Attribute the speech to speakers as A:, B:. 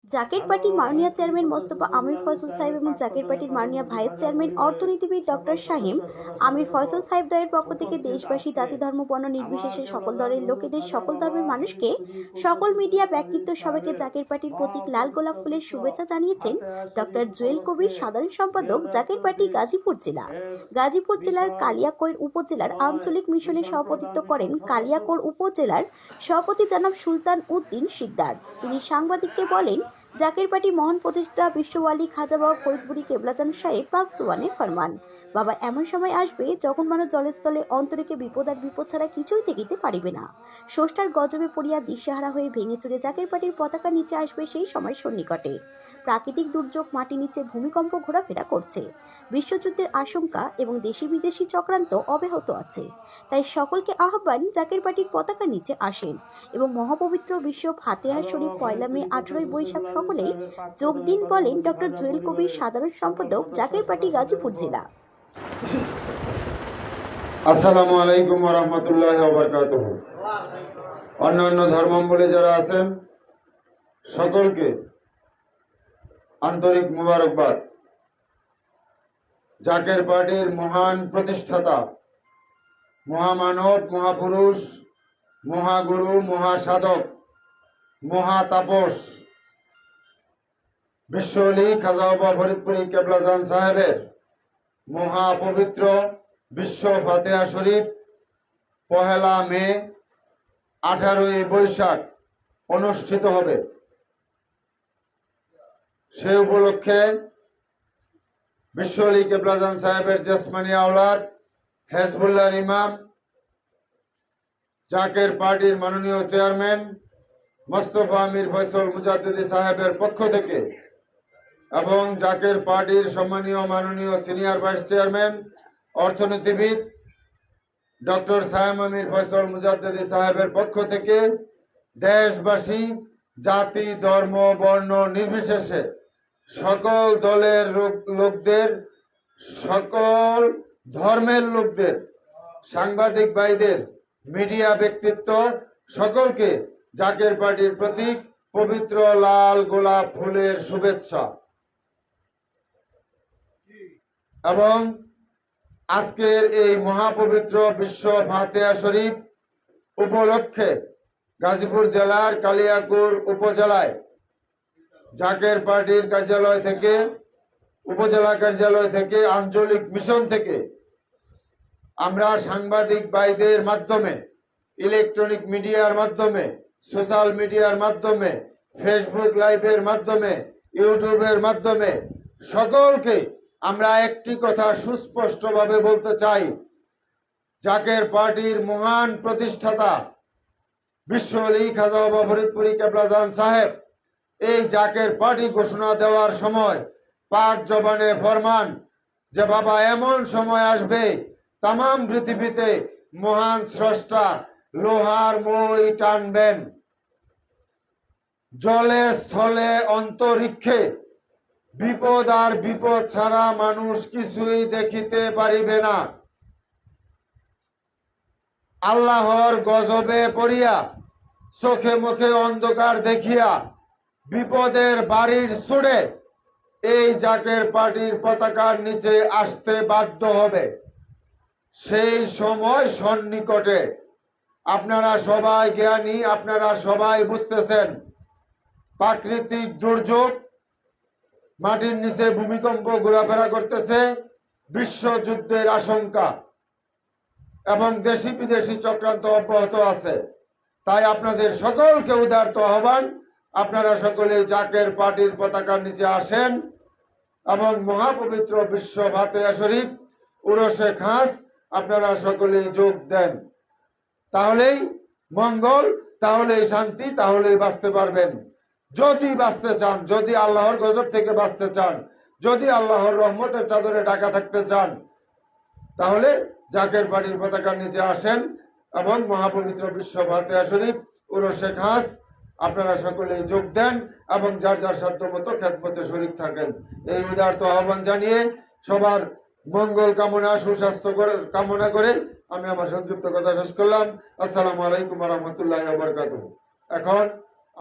A: জাকের পার্টির মাননীয় চেয়ারম্যান মোস্তফা আমির ফয়সল সাহেব এবং জাকের পার্টির মাননীয় ভাইস চেয়ারম্যান অর্থনীতিবিদ ডক্টর শাহিম আমির ফয়সল সাহেব দলের পক্ষ থেকে দেশবাসী, জাতি, ধর্ম, বর্ণ নির্বিশেষে সকল দলের লোকেদের, সকল ধর্মের মানুষকে, সকল মিডিয়া ব্যক্তিত্ব সবাইকে জাকের পার্টির প্রতীক লাল গোলাপ ফুলের শুভেচ্ছা জানিয়েছেন ডক্টর জুয়েল কবির, সাধারণ সম্পাদক, জাকের পার্টি, গাজীপুর জেলা। গাজীপুর জেলার কালিয়াকৈর উপজেলার আঞ্চলিক মিশনে সভাপতিত্ব করেন কালিয়াকৈর উপজেলার সভাপতি জনাব সুলতান উদ্দিন শিকদার। তিনি সাংবাদিককে বলেন, জাকের পার্টি মহান প্রতিষ্ঠা বিশ্বওয়ালী খাজা বাবা ফরিদপুরি কেবলাজান সাহেব পাক সুবানে ফরমান, বাবা এমন সময় আসবে যখন মানুষ জলস্থলে অন্তরিকে বিপদ আর বিপদ ছাড়া কিছুই দেখিতে পারিবে না। স্রষ্টার গজবে পড়িয়া দিশেহারা হয়ে ভেঙে চুরে জাকের পার্টির পতাকা নিচে আসবে সেই সময় সন্নিকটে। প্রাকৃতিক দুর্যোগ, মাটি নিচে ভূমিকম্প ঘোরাফেরা করছে, বিশ্বযুদ্ধের আশঙ্কা এবং দেশি বিদেশি চক্রান্ত অব্যাহত আছে। তাই সকলকে আহ্বান, জাকের পার্টির পতাকা নিচে আসেন এবং মহাপবিত্র বিশ্ব ফাতিহা শরীফ পয়লা মে 18 বৈশাখ সকলে যোগ দিন, বলেন ডক্টর জুয়েল কবির, সাধারণ সম্পাদক, জাকের পার্টি, গাজীপুর জেলা।
B: আসসালামু আলাইকুম ওয়া রাহমাতুল্লাহি ওয়া বারাকাতুহু। অন্যান্য ধর্মাবলম্বী যারা আছেন সকলকে আন্তরিক মোবারকবাদ। জাকের পার্টির মহান প্রতিষ্ঠাতা, মহামানব, মহাপুরুষ, মহাগুরু, মহাসাধক, মহাতাপস, বিশ্বওয়ালী খাজা বাবা ফরিদপুরি কেবলাজান সাহেবের মহাপবিত্র বিশ্ব ফাতিহা শরীফ পহেলা মে 18 বৈশাখ অনুষ্ঠিত হবে। সে উপলক্ষে বিশ্বওয়ালী কেবলাজান সাহেবের জেসমানি আওলাদ হেজবুল্লাহর ইমাম, জাকের পার্টির মাননীয় চেয়ারম্যান মোস্তফা আমির ফয়সল মুজাদ্দিদি সাহেবের পক্ষ থেকে এবং জাকের পার্টির সম্মানীয় মাননীয় সিনিয়র ভাইস চেয়ারম্যান অর্থনীতিবিদ ডক্টর সায়েম আমির ফয়সল মুজাদ্দিদি সাহেবের পক্ষ থেকে দেশবাসী, জাতি, ধর্ম, বর্ণ নির্বিশেষে সকল দলের লোকদের, সকল ধর্মের লোকদের, সাংবাদিক ভাইদের, মিডিয়া ব্যক্তিত্ব সকলকে জাকের পার্টির প্রতীক পবিত্র লাল গোলাপ ফুলের শুভেচ্ছা। এবং আজকের এই মহাপবিত্র বিশ্ব ফাতিহা শরীফ উপলক্ষে গাজীপুর জেলার কালিয়াকৈর উপজেলায় জাকের পার্টির কার্যালয় থেকে, উপজেলা কার্যালয় থেকে, আঞ্চলিক মিশন থেকে আমরা সাংবাদিক ভাইদের মাধ্যমে, ইলেকট্রনিক মিডিয়ার মাধ্যমে, সোশ্যাল মিডিয়ার মাধ্যমে, ফেসবুক লাইভের মাধ্যমে, ইউটিউবের মাধ্যমে সকলকে আমরা একটি কথা সুস্পষ্টভাবে বলতে চাই, জাকের পার্টির মহান প্রতিষ্ঠাতা বিশ্বওয়ালী খাজা বাবা ফরিদপুরি কেবলাজান সাহেব এই জাকের পার্টি ঘোষণা দেওয়ার সময় পাক জবানে ফরমান যে বাবা এমন সময় আসবে তামাম পৃথিবীতে মহান স্রষ্টা লোহার মই টানবেন, জলে স্থলে অন্তরিক্ষে বিপদ আর বিপদ ছাড়া মানুষ কিছুই দেখিতে পারিবে না। আল্লাহর গজবে পড়িয়া, চোখে মুখে অন্ধকার দেখিয়া বিপদের বাড়ির ছুড়ে এই জাকের পার্টির পতাকার নিচে আসতে বাধ্য হবে। সেই সময় সন্নিকটে। আপনারা সবাই জ্ঞানী, আপনারা সবাই বুঝতেছেন প্রাকৃতিক দুর্যোগ, মাটির নিচে ভূমিকম্প ঘোরাফেরা করতেছে, বিশ্বযুদ্ধের আশঙ্কা এবং দেশি বিদেশি চক্রান্ত অব্যাহত আছে। তাই আপনাদের সকলকে উদারত আহ্বান, আপনারা সকলে জাকের পার্টির পতাকার নিচে আসেন এবং মহাপবিত্র বিশ্ব ফাতিহা শরীফ উরসে খাস আপনারা সকলেই যোগ দেন। তাহলেই মঙ্গল, তাহলেই শান্তি, তাহলেই বাঁচতে পারবেন। যদি বাঁচতে চান, যদি আল্লাহর গজব থেকে বাঁচতে চান, যদি আল্লাহর রহমতের চাদরে ঢাকা থাকতে চান, তাহলে জাকের পার্টির পতাকার নিচে আসেন এবং মহাপবিত্র বিশ্ব ফাতিহা শরীফ উরসে খাস আপনারা সকলেই যোগ দেন এবং যার যার সাধ্য মতো খেদমতে শরীক থাকেন। এই উদারত আহ্বান জানিয়ে সবার মঙ্গল কামনা, সুস্বাস্থ্য কামনা করে আমি আমার সংক্ষিপ্ত কথা শেষ করলাম। আসসালামু আলাইকুম ওয়া রাহমাতুল্লাহি ওয়া বারাকাতুহু। এখন